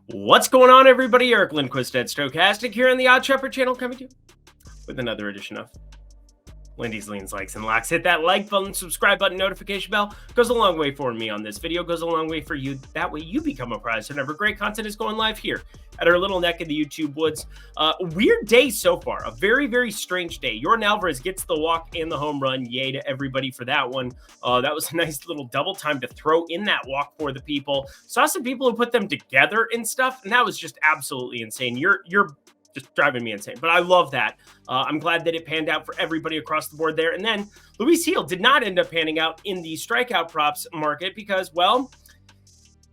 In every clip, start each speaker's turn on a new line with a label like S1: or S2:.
S1: What's going on, everybody? Eric Lindquist at Stokastic here on the Odd Shepherd channel, coming to you with another edition of Lindy's Leans, Likes, and Locks. Hit that like button, subscribe button, notification bell. Goes a long way for me on this video. Goes a long way for you. That way you become apprised whenever great content is going live here at our little neck of the YouTube woods. Weird day so far. A very, very strange day. Yordan Alvarez gets the walk and the home run. Yay to everybody for that one. That was a nice little double time to throw in that walk for the people. Saw some people who put them together and stuff, and that was just absolutely insane. You're just driving me insane. But I love that. I'm glad that it panned out for everybody across the board there. And then Luis Gil did not end up panning out in the strikeout props market because, well,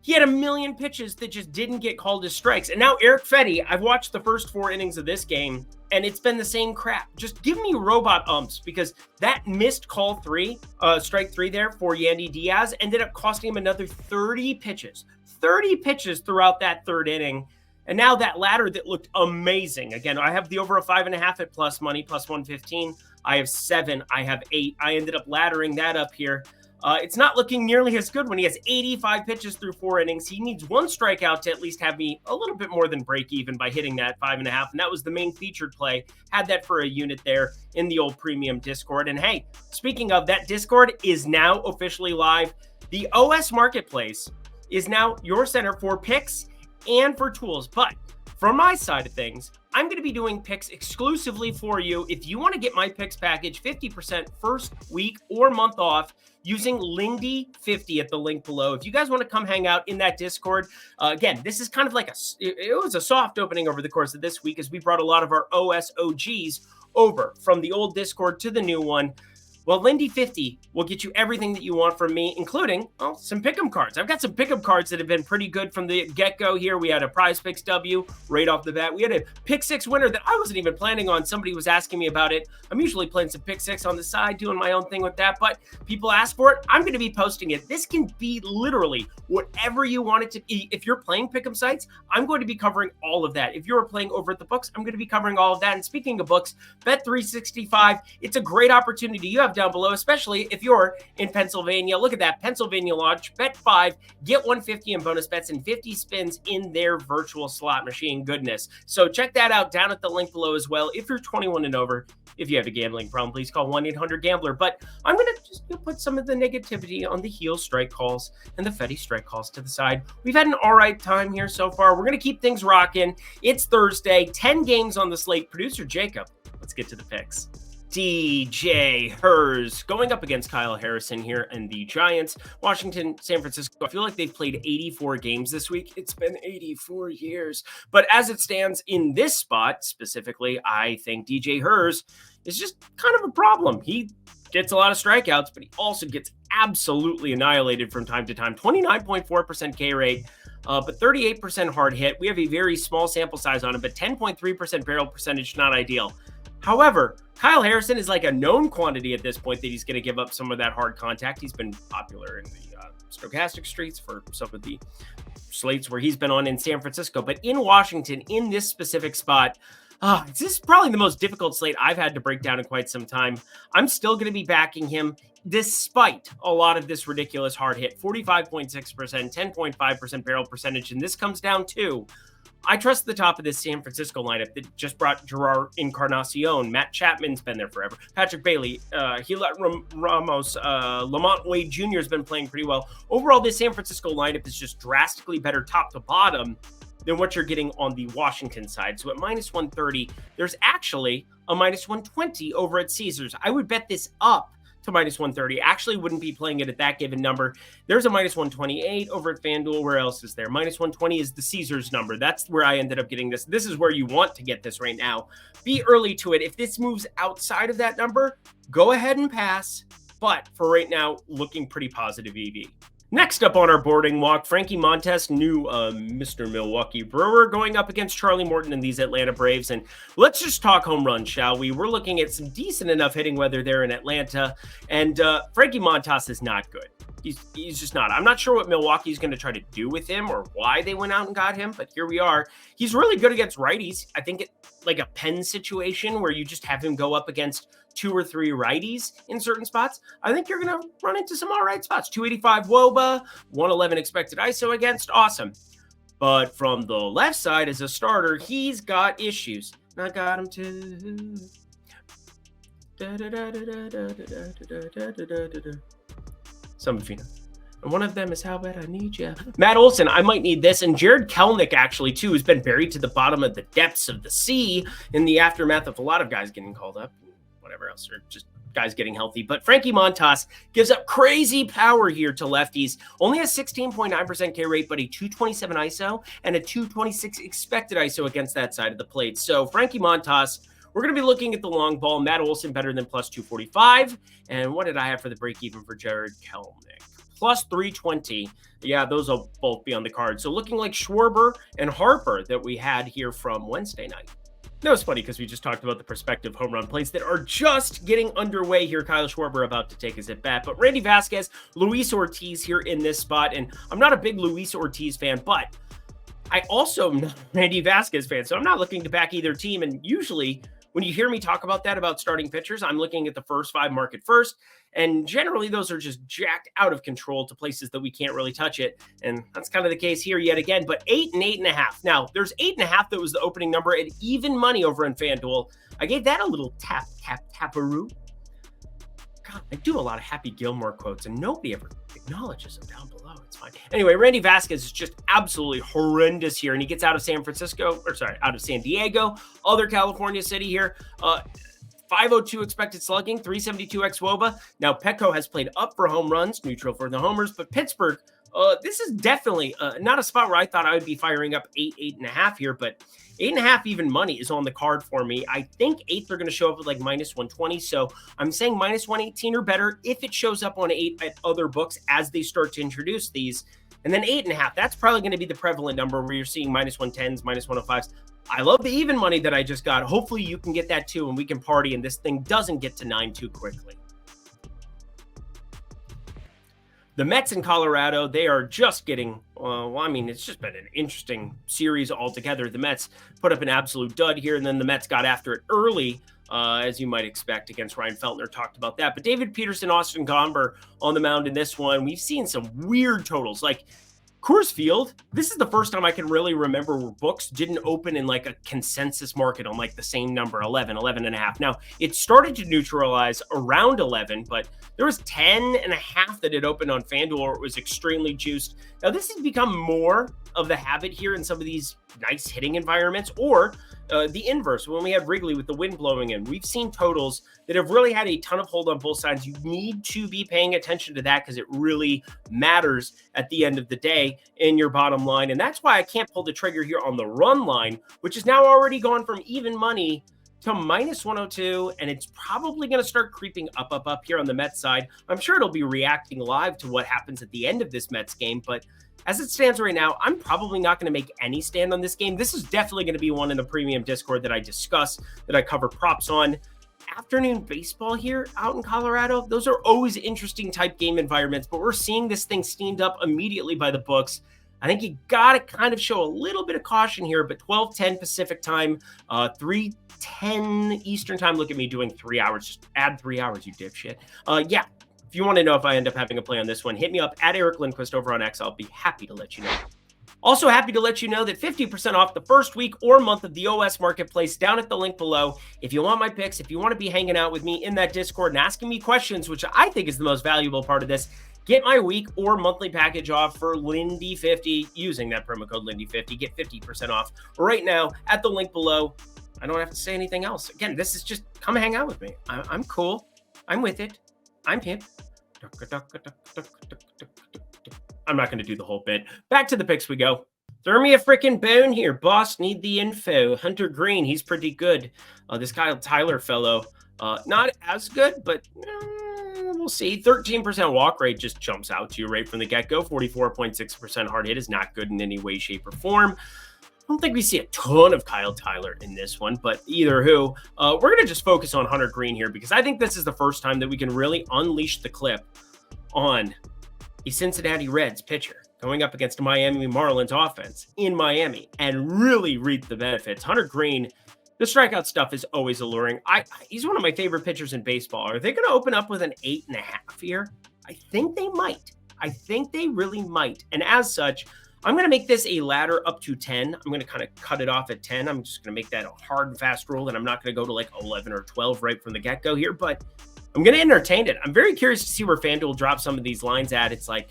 S1: he had a million pitches that just didn't get called as strikes. And now Erick Fedde, I've watched the first 4 innings of this game, and it's been the same crap. Just give me robot umps, because that missed strike three there for Yandy Diaz ended up costing him another 30 pitches. 30 pitches throughout that third inning. And now that ladder that looked amazing. Again, I have the over a 5.5 at plus money, plus 115. I have 7. I have 8. I ended up laddering that up here. It's not looking nearly as good when he has 85 pitches through 4 innings. He needs 1 strikeout to at least have me a little bit more than break even by hitting that 5.5. And that was the main featured play. Had that for a unit there in the old premium Discord. And hey, speaking of, that Discord is now officially live. The OS Marketplace is now your center for picks and for tools. But from my side of things, I'm going to be doing picks exclusively for you. If you want to get my picks package 50% first week or month off using Lindy 50 at the link below. If you guys want to come hang out in that Discord, again, this is kind of like it was a soft opening over the course of this week as we brought a lot of our OS OGs over from the old Discord to the new one. Well, Lindy 50 will get you everything that you want from me, including, well, some pick'em cards. I've got some pick'em cards that have been pretty good from the get-go here. We had a Prize Picks W right off the bat. We had a Pick 6 winner that I wasn't even planning on. Somebody was asking me about it. I'm usually playing some Pick 6 on the side, doing my own thing with that, but people ask for it. I'm going to be posting it. This can be literally whatever you want it to be. If you're playing pick'em sites, I'm going to be covering all of that. If you're playing over at the books, I'm going to be covering all of that. And speaking of books, Bet365, it's a great opportunity you have down below, especially if you're in Pennsylvania. Look at that Pennsylvania launch. Bet 5, get 150 in bonus bets and 50 spins in their virtual slot machine. Goodness. So check that out down at the link below as well. If you're 21 and over, if you have a gambling problem, please call 1-800-GAMBLER. But I'm going to just put some of the negativity on the heel strike calls and the Fedde strike calls to the side. We've had an all right time here so far. We're going to keep things rocking. It's Thursday, 10 games on the slate. Producer Jacob, let's get to the picks. DJ Hers going up against Kyle Harrison here and the Giants. Washington, San Francisco. I feel like they've played 84 games this week. It's been 84 years. But as it stands in this spot specifically, I think DJ Hers is just kind of a problem. He gets a lot of strikeouts, but he also gets absolutely annihilated from time to time. 29.4% K rate. But 38% hard hit. We have a very small sample size on it, but 10.3% barrel percentage, not ideal. However, Kyle Harrison is like a known quantity at this point that he's going to give up some of that hard contact. He's been popular in the stochastic streets for some of the slates where he's been on in San Francisco. But in Washington, in this specific spot, this is probably the most difficult slate I've had to break down in quite some time. I'm still going to be backing him despite a lot of this ridiculous hard hit. 45.6%, 10.5% barrel percentage. And this comes down to, I trust the top of this San Francisco lineup that just brought Gerard Encarnacion. Matt Chapman's been there forever. Patrick Bailey, Gila Ramos, Lamont Wade Jr. has been playing pretty well. Overall, this San Francisco lineup is just drastically better top to bottom than what you're getting on the Washington side. So at minus 130, there's actually a minus 120 over at Caesars. I would bet this up to minus 130. Actually wouldn't be playing it at that given number. There's a minus 128 over at FanDuel. Where else is there? Minus 120 is the Caesars number. That's where I ended up getting this. This is where you want to get this right now. Be early to it. If this moves outside of that number, go ahead and pass. But for right now, looking pretty positive EV. Next up on our boarding walk, Frankie Montas, new Mr. Milwaukee Brewer, going up against Charlie Morton and these Atlanta Braves. And let's just talk home runs, shall we? We're looking at some decent enough hitting weather there in Atlanta. And Frankie Montas is not good. He's just not. I'm not sure what Milwaukee's going to try to do with him or why they went out and got him, but here we are. He's really good against righties. I think it's like a pen situation where you just have him go up against 2 or 3 righties in certain spots. I think you're going to run into some all right spots. 285 WOBA, 111 expected ISO against. Awesome. But from the left side as a starter, he's got issues. And I got him too. Some of you know. And one of them is How Bad I Need Ya. Matt Olson, I might need this. And Jared Kelnick, actually, too, has been buried to the bottom of the depths of the sea in the aftermath of a lot of guys getting called up. Whatever else, or just guys getting healthy. But Frankie Montas gives up crazy power here to lefties. Only a 16.9% K rate, but a 227 ISO and a 226 expected ISO against that side of the plate. So Frankie Montas, we're going to be looking at the long ball. Matt Olson better than plus 245. And what did I have for the break even for Jared Kelnick? Plus 320. Yeah, those will both be on the card. So looking like Schwarber and Harper that we had here from Wednesday night. That was funny because we just talked about the prospective home run plays that are just getting underway here. Kyle Schwarber about to take his at bat. But Randy Vasquez, Luis Ortiz here in this spot. And I'm not a big Luis Ortiz fan, but I also am not a Randy Vasquez fan. So I'm not looking to back either team. And usually when you hear me talk about that, about starting pitchers, I'm looking at the first five market first. And generally, those are just jacked out of control to places that we can't really touch it. And that's kind of the case here yet again. But 8 and 8.5. Now, there's 8.5 that was the opening number at even money over in FanDuel. I gave that a little taparoo. God, I do a lot of Happy Gilmore quotes, and nobody ever acknowledges them down below. It's fine. Anyway, Randy Vasquez is just absolutely horrendous here, and he gets out of out of San Diego, other California city here. 502 expected slugging, 372 xWOBA. Now, Petco has played up for home runs, neutral for the homers, but Pittsburgh, this is definitely not a spot where I thought I would be firing up 8.5 here, but 8.5 even money is on the card for me. I think 8 they're going to show up with like minus 120, so I'm saying minus 118 or better if it shows up on 8 at other books as they start to introduce these. And then 8.5, that's probably going to be the prevalent number where you're seeing minus 110s, minus 105s. I love the even money that I just got. Hopefully you can get that too, and we can party, and this thing doesn't get to 9 too quickly. The Mets in Colorado, they are just getting, it's just been an interesting series altogether. The Mets put up an absolute dud here, and then the Mets got after it early, as you might expect, against Ryan Feltner. Talked about that. But David Peterson, Austin Gomber on the mound in this one. We've seen some weird totals. Like Coors Field, this is the first time I can really remember where books didn't open in like a consensus market on like the same number, 11 and a half. Now, it started to neutralize around 11, but there was 10 and a half that had opened on FanDuel, or it was extremely juiced. Now, this has become more of the habit here in some of these nice hitting environments, or the inverse. When we have Wrigley with the wind blowing in, we've seen totals that have really had a ton of hold on both sides. You need to be paying attention to that because it really matters at the end of the day in your bottom line. And that's why I can't pull the trigger here on the run line, which is now already gone from even money to minus 102, and it's probably going to start creeping up here on the Mets side. I'm sure it'll be reacting live to what happens at the end of this Mets game, but as it stands right now, I'm probably not going to make any stand on this game. This is definitely going to be one in the premium Discord that I discuss, that I cover props on. Afternoon baseball here out in Colorado, those are always interesting type game environments, but we're seeing this thing steamed up immediately by the books. I think you got to kind of show a little bit of caution here, but 12:10 Pacific time, 3:10 Eastern time. Look at me doing 3 hours. Just add 3 hours, you dipshit. Yeah. If you want to know if I end up having a play on this one, hit me up at Eric Lindquist over on X. I'll be happy to let you know. Also happy to let you know that 50% off the first week or month of the OS Marketplace down at the link below. If you want my picks, if you want to be hanging out with me in that Discord and asking me questions, which I think is the most valuable part of this, get my week or monthly package off for Lindy50 using that promo code Lindy50. Get 50% off right now at the link below. I don't have to say anything else. Again, this is just come hang out with me. I'm cool. I'm with it. I'm hip. I'm not going to do the whole bit. Back to the picks we go. Throw me a freaking bone here, boss. Need the info. Hunter Green, he's pretty good. This Kyle Tyler fellow, not as good, but we'll see. 13% walk rate just jumps out to you right from the get-go. 44.6% hard hit is not good in any way, shape, or form. I don't think we see a ton of Kyle Tyler in this one, but either who, we're going to just focus on Hunter Green here because I think this is the first time that we can really unleash the clip on a Cincinnati Reds pitcher going up against a Miami Marlins offense in Miami and really reap the benefits. Hunter Green, the strikeout stuff is always alluring. He's one of my favorite pitchers in baseball. Are they going to open up with an 8.5 here? I think they might. I think they really might. And as such, I'm going to make this a ladder up to 10. I'm going to kind of cut it off at 10. I'm just going to make that a hard and fast rule, and I'm not going to go to like 11 or 12 right from the get-go here, but I'm going to entertain it. I'm very curious to see where FanDuel drops some of these lines at. It's like,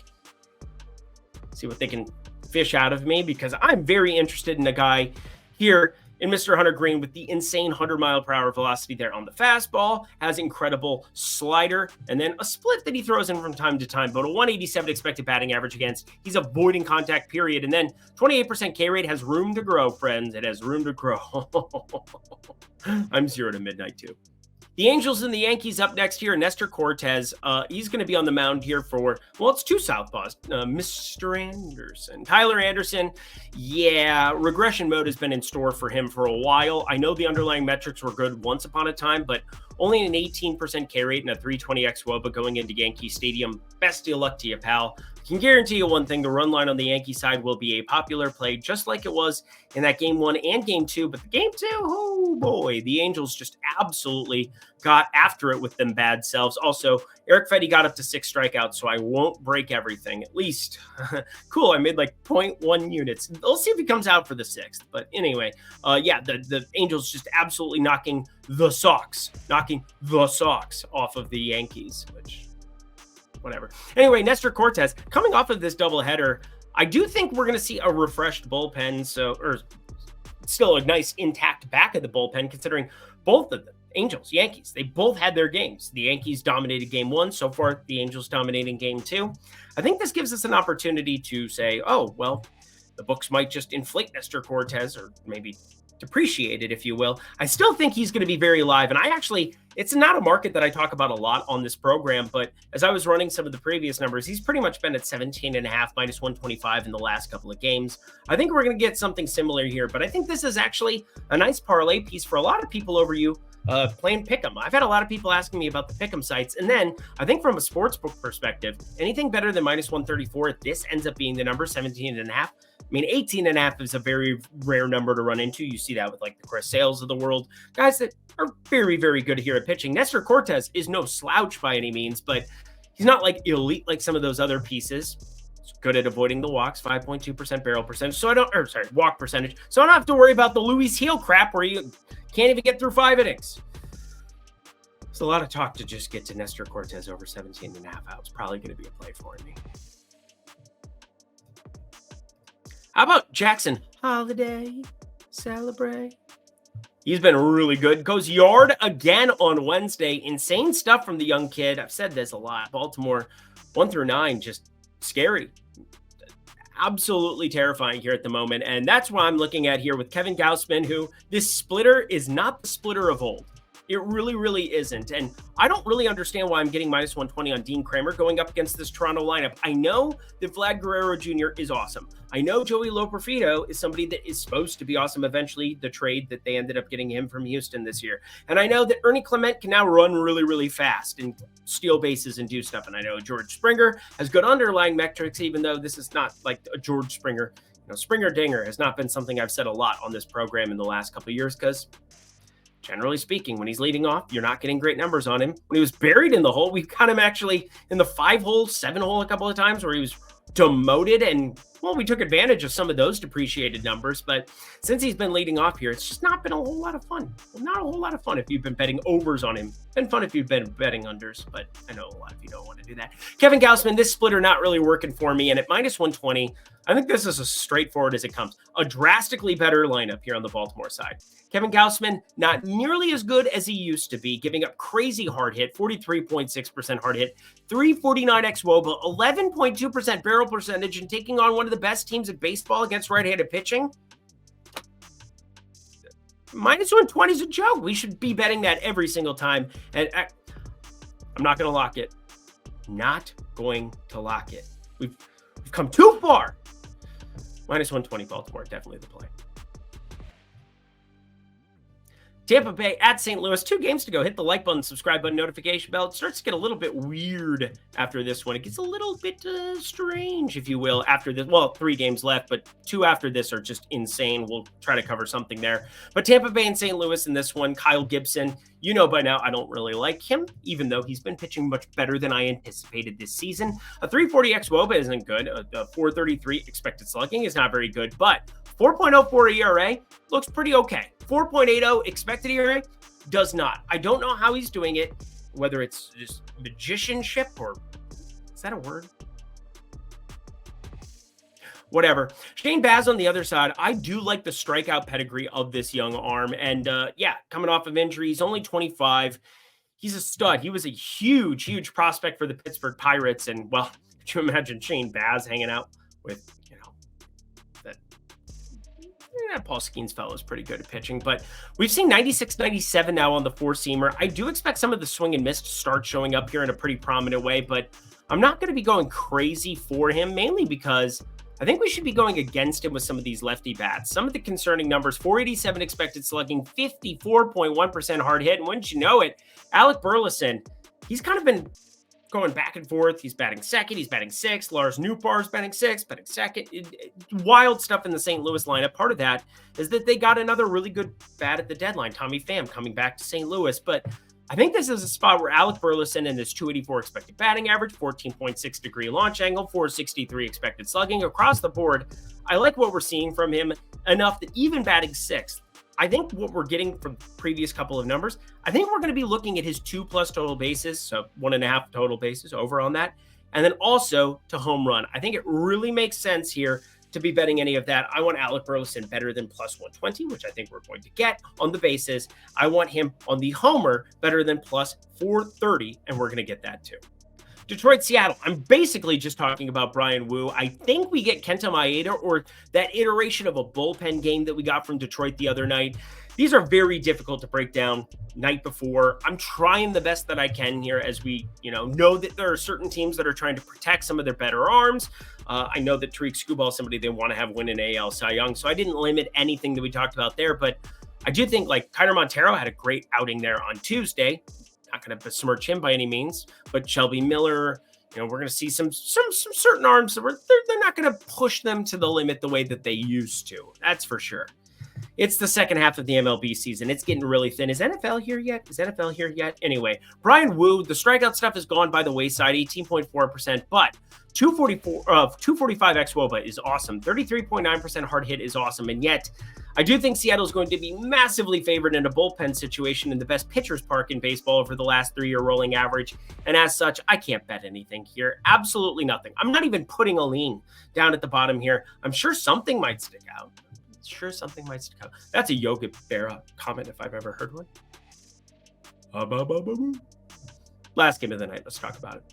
S1: see what they can fish out of me, because I'm very interested in a guy here in Mr. Hunter Green with the insane 100-mile-per-hour velocity there on the fastball, has incredible slider, and then a split that he throws in from time to time, but a 187 expected batting average against. He's avoiding contact, period. And then 28% K rate, has room to grow, friends. It has room to grow. I'm 0 to midnight, too. The Angels and the Yankees up next here. Nestor Cortes, he's going to be on the mound here for, well, it's two southpaws. Mr. Anderson. Tyler Anderson, yeah, regression mode has been in store for him for a while. I know the underlying metrics were good once upon a time, but only an 18% K rate and a 320 xWOBA going into Yankee Stadium. Best of luck to you, pal. I can guarantee you one thing, the run line on the Yankee side will be a popular play, just like it was in that game 1 and game 2. But the game 2, oh boy, the Angels just absolutely got after it with them bad selves. Also, Eric Fetty got up to 6 strikeouts, so I won't break everything, at least. Cool, I made like 0.1 units. Let's see if he comes out for the 6th. But anyway, yeah, the Angels just absolutely knocking the socks off of the Yankees, which... whatever. Anyway, Nestor Cortes, coming off of this doubleheader, I do think we're going to see a refreshed bullpen, or still a nice intact back of the bullpen, considering both of them, Angels, Yankees, they both had their games. The Yankees dominated game 1. So far, the Angels dominating game 2. I think this gives us an opportunity to say, oh, well, the books might just inflate Nestor Cortes, or maybe depreciate it, if you will. I still think he's going to be very live. And it's not a market that I talk about a lot on this program, but as I was running some of the previous numbers, he's pretty much been at 17.5, minus 125 in the last couple of games. I think we're going to get something similar here, but I think this is actually a nice parlay piece for a lot of people over you playing Pick'em. I've had a lot of people asking me about the Pick'em sites. And then I think from a sportsbook perspective, anything better than minus 134, this ends up being the number, 17.5. I mean, 18.5 is a very rare number to run into. You see that with like the Chris Sales of the world, guys that are very, very good here at pitching. Nestor Cortes is no slouch by any means, but he's not like elite like some of those other pieces. He's good at avoiding the walks, 5.2% barrel percentage. Walk percentage. So I don't have to worry about the Luis Heel crap where you can't even get through 5 innings. It's a lot of talk to just get to Nestor Cortes over 17.5 outs. Probably going to be a play for me. How about Jackson Holiday? Celebrate. He's been really good. Goes yard again on Wednesday. Insane stuff from the young kid. I've said this a lot. Baltimore 1 through 9, just scary. Absolutely terrifying here at the moment. And that's what I'm looking at here with Kevin Gausman, who this splitter is not the splitter of old. It really, really isn't. And I don't really understand why I'm getting minus 120 on Dean Kramer going up against this Toronto lineup. I know that Vlad Guerrero Jr. is awesome. I know Joey Loperfido is somebody that is supposed to be awesome eventually, the trade that they ended up getting him from Houston this year. And I know that Ernie Clement can now run really, really fast and steal bases and do stuff. And I know George Springer has good underlying metrics, even though this is not like a George Springer. Springer Dinger has not been something I've said a lot on this program in the last couple of years because generally speaking, when he's leading off, you're not getting great numbers on him. When he was buried in the hole, we've got him actually in the 5-hole, 7-hole a couple of times where he was demoted, and well, we took advantage of some of those depreciated numbers. But since he's been leading off here, it's just not been a whole lot of fun. Well, not a whole lot of fun if you've been betting overs on him. It's been fun if you've been betting unders, but I know a lot of you don't want to do that. Kevin Gausman, this splitter not really working for me, and at minus 120, I think this is as straightforward as it comes. A drastically better lineup here on the Baltimore side. Kevin Gausman, not nearly as good as he used to be, giving up crazy hard hit, 43.6% hard hit, 349 xWOBA, 11.2% barrel percentage, and taking on one of the best teams in baseball against right-handed pitching. Minus 120 is a joke. We should be betting that every single time. And I'm not going to lock it. Not going to lock it. We've come too far. Minus 120 Baltimore, definitely the play. Tampa Bay at St. Louis, 2 games to go. Hit the like button, subscribe button, notification bell. It starts to get a little bit weird after this one. It gets a little bit strange, if you will, after this. Well, 3 games left, but 2 after this are just insane. We'll try to cover something there. But Tampa Bay and St. Louis in this one, Kyle Gibson, you know by now I don't really like him, even though he's been pitching much better than I anticipated this season. A 340 xWOBA isn't good. A 433 expected slugging is not very good, but 4.04 ERA looks pretty okay. 4.80 expected ERA does not. I don't know how he's doing it, whether it's just magicianship or is that a word? Whatever. Shane Baz on the other side, I do like the strikeout pedigree of this young arm. And yeah, coming off of injury, he's only 25. He's a stud. He was a huge prospect for the Pittsburgh Pirates. And well, could you imagine Shane Baz hanging out with, Paul Skeens fellow is pretty good at pitching, but we've seen 96, 97 now on the 4-seamer. I do expect some of the swing and miss to start showing up here in a pretty prominent way, but I'm not going to be going crazy for him, mainly because I think we should be going against him with some of these lefty bats. Some of the concerning numbers: 487 expected slugging, 54.1% hard hit, and wouldn't you know it, Alec Burleson, he's kind of been going back and forth. He's batting second. He's batting sixth. Lars Nootbaar's batting sixth, batting second. Wild stuff in the St. Louis lineup. Part of that is that they got another really good bat at the deadline, Tommy Pham, coming back to St. Louis. But I think this is a spot where Alec Burleson and his 284 expected batting average, 14.6 degree launch angle, 463 expected slugging across the board. I like what we're seeing from him enough that even batting sixth, I think what we're getting from previous couple of numbers, I think we're going to be looking at his 2+ total bases, so 1.5 total bases over on that, and then also to home run. I think it really makes sense here to be betting any of that. I want Alec Burleson better than +120, which I think we're going to get on the bases. I want him on the homer better than +430, and we're going to get that too. Detroit, Seattle. I'm basically just talking about Bryan Woo. I think we get Kenta Maeda, or that iteration of a bullpen game that we got from Detroit the other night. These are very difficult to break down night before. I'm trying the best that I can here, as we know that there are certain teams that are trying to protect some of their better arms. I know that Tariq Skubal is somebody they want to have win an AL Cy Young, so I didn't limit anything that we talked about there. But I do think Kyler Montero had a great outing there on Tuesday. Not going to besmirch him by any means, but Shelby Miller, we're going to see some certain arms that they're not going to push them to the limit the way that they used to. That's for sure. It's the second half of the MLB season. It's getting really thin. Is NFL here yet? Anyway, Bryan Woo, the strikeout stuff has gone by the wayside, 18.4%, but 245 xWOBA is awesome. 33.9% hard hit is awesome. And yet, I do think Seattle is going to be massively favored in a bullpen situation in the best pitcher's park in baseball over the last 3-year rolling average. And as such, I can't bet anything here. Absolutely nothing. I'm not even putting a lean down at the bottom here. I'm sure something might stick out. That's a Yogi Berra comment if I've ever heard one. Last game of the night. Let's talk about it.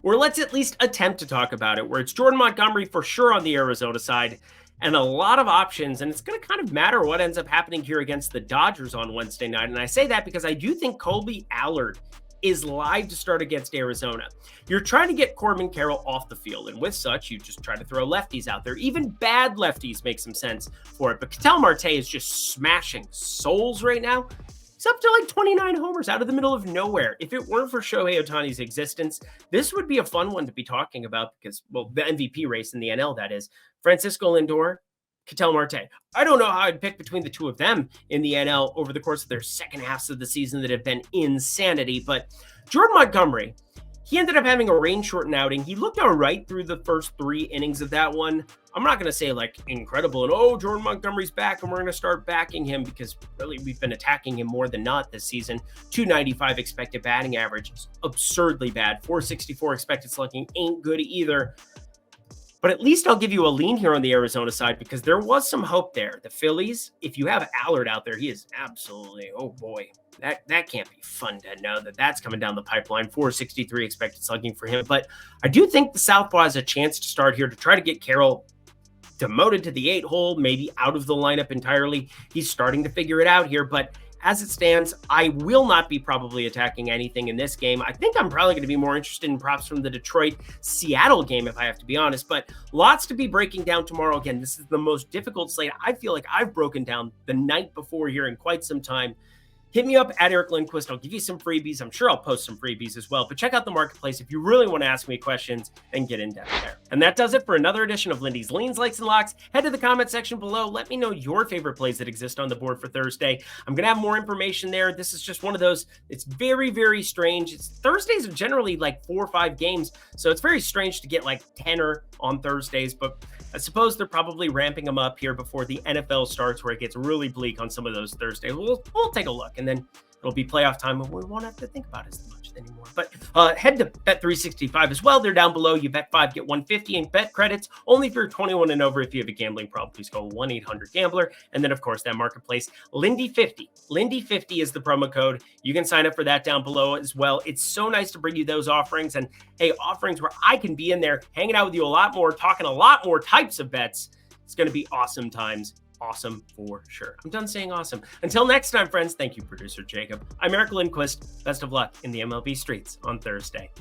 S1: Or let's at least attempt to talk about it, where it's Jordan Montgomery for sure on the Arizona side, and a lot of options. And it's going to kind of matter what ends up happening here against the Dodgers on Wednesday night. And I say that because I do think Colby Allard is live to start against Arizona. You're trying to get Corbin Carroll off the field, and with such, you just try to throw lefties out there. Even bad lefties make some sense for it. But Ketel Marte is just smashing souls right now. He's up to 29 homers out of the middle of nowhere. If it weren't for Shohei Ohtani's existence, this would be a fun one to be talking about because, well, the MVP race in the NL, that is. Francisco Lindor, Ketel Marte. I don't know how I'd pick between the two of them in the NL over the course of their second halves of the season that have been insanity. But Jordan Montgomery, he ended up having a rain-shortened outing. He looked all right through the first 3 innings of that one. I'm not going to say incredible and, Jordan Montgomery's back and we're going to start backing him, because really we've been attacking him more than not this season. 295 expected batting average is absurdly bad. 464 expected slugging ain't good either. But at least I'll give you a lean here on the Arizona side, because there was some hope there. The Phillies, if you have Allard out there, he is absolutely, oh boy, that can't be fun to know that that's coming down the pipeline. 463 expected slugging for him. But I do think the Southpaw has a chance to start here to try to get Carroll demoted to the 8-hole, maybe out of the lineup entirely. He's starting to figure it out here, but as it stands, I will not be probably attacking anything in this game. I think I'm probably going to be more interested in props from the Detroit-Seattle game, if I have to be honest, but lots to be breaking down tomorrow. Again, this is the most difficult slate I feel like I've broken down the night before here in quite some time. hit me up at Eric Lindquist. I'll give you some freebies. I'm sure I'll post some freebies as well. But check out the marketplace if you really want to ask me questions and get in depth there. And that does it for another edition of Lindy's Leans, Likes, and Locks. Head to the comment section below. Let me know your favorite plays that exist on the board for Thursday. I'm going to have more information there. This is just one of those, it's very, very strange. Thursdays are generally like 4 or 5 games, so it's very strange to get like 10 on Thursdays, but I suppose they're probably ramping them up here before the NFL starts, where it gets really bleak on some of those Thursdays. We'll take a look, and then it'll be playoff time, and we won't have to think about it as much anymore. But head to Bet365 as well. They're down below. You bet 5, get 150 in bet credits, only if you're 21 and over. If you have a gambling problem, please call 1-800-GAMBLER. And then, of course, that marketplace, Lindy50. Lindy50 is the promo code. You can sign up for that down below as well. It's so nice to bring you those offerings, and hey, offerings where I can be in there hanging out with you a lot more, talking a lot more types of bets. It's going to be awesome times. Awesome for sure. I'm done saying awesome. Until next time, friends, thank you, producer Jacob. I'm Eric Lindquist. Best of luck in the MLB streets on Thursday.